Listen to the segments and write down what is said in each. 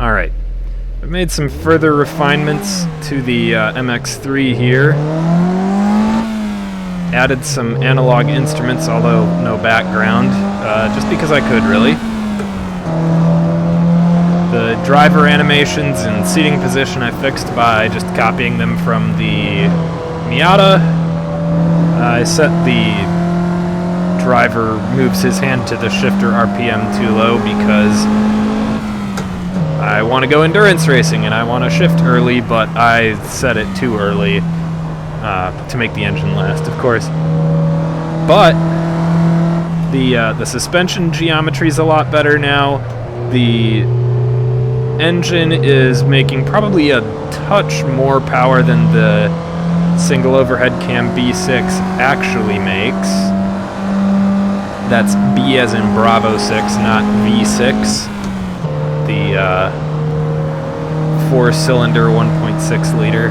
Alright, I've made some further refinements to the MX-3 here. Added some analog instruments, although no background, just because I could, really. The driver animations and seating position I fixed by just copying them from the Miata. I set the driver moves his hand to the shifter RPM too low because I want to go endurance racing and I want to shift early, but I set it too early to make the engine last, of course. But the suspension geometry is a lot better now. The engine is making probably a touch more power than the single overhead cam B6 actually makes. That's B as in Bravo 6, not V6. The 4-cylinder 1.6 liter.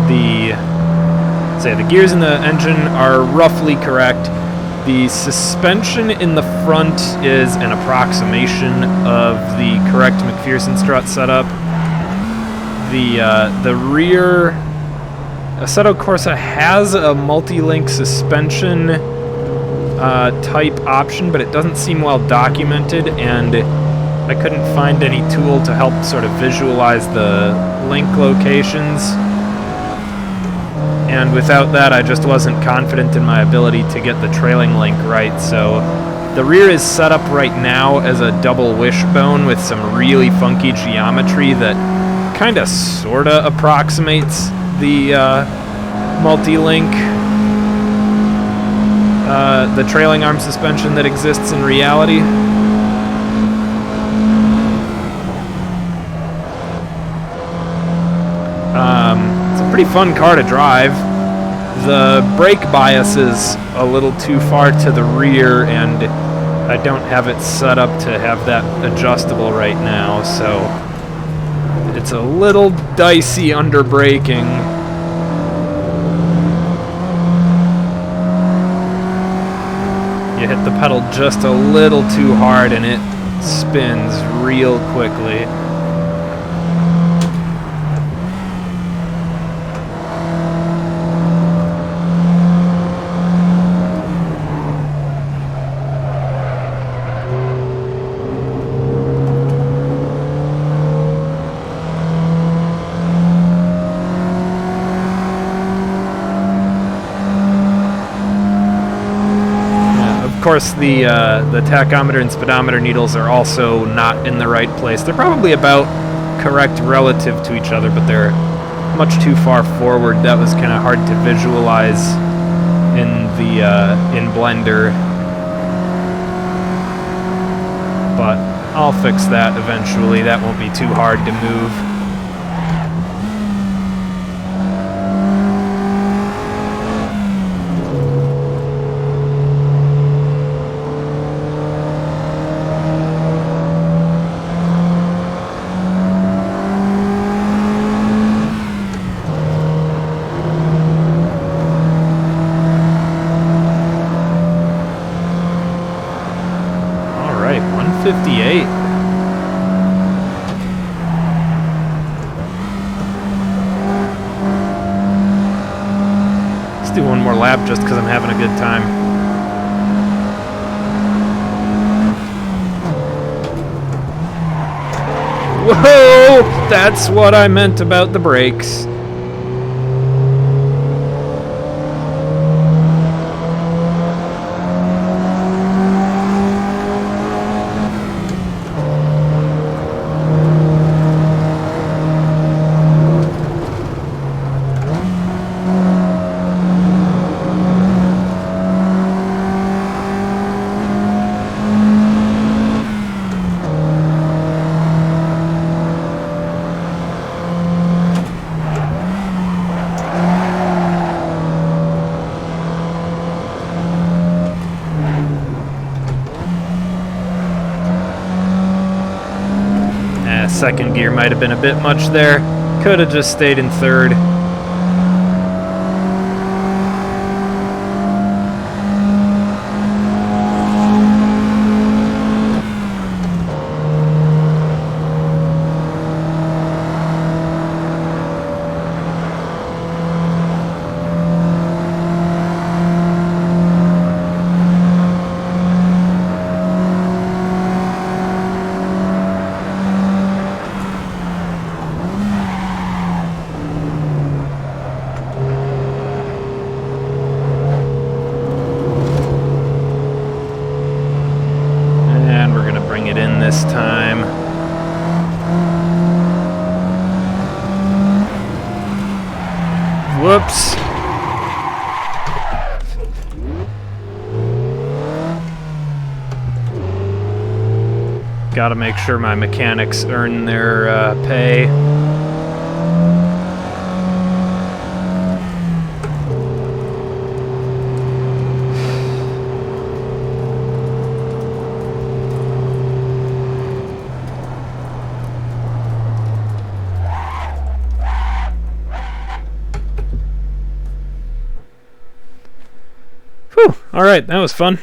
The gears in the engine are roughly correct. The suspension in the front is an approximation of the correct McPherson strut setup. The rear Assetto Corsa has a multilink suspension type option, but it doesn't seem well documented, and I couldn't find any tool to help sort of visualize the link locations. And without that, I just wasn't confident in my ability to get the trailing link right. So the rear is set up right now as a double wishbone with some really funky geometry that kind of sorta approximates the multi-link, the trailing arm suspension that exists in reality. It's a pretty fun car to drive. The brake bias is a little too far to the rear, and I don't have it set up to have that adjustable right now, so it's a little dicey under braking. You hit the pedal just a little too hard and it spins real quickly. Of course, the tachometer and speedometer needles are also not in the right place. They're probably about correct relative to each other, but they're much too far forward. That was kind of hard to visualize in Blender, but I'll fix that eventually. That won't be too hard to move. All right, 158. Let's do one more lap just because I'm having a good time. Whoa! That's what I meant about the brakes. Second gear might have been a bit much there. Could have just stayed in third. time. Whoops. Gotta make sure my mechanics earn their pay. Whew, alright, that was fun.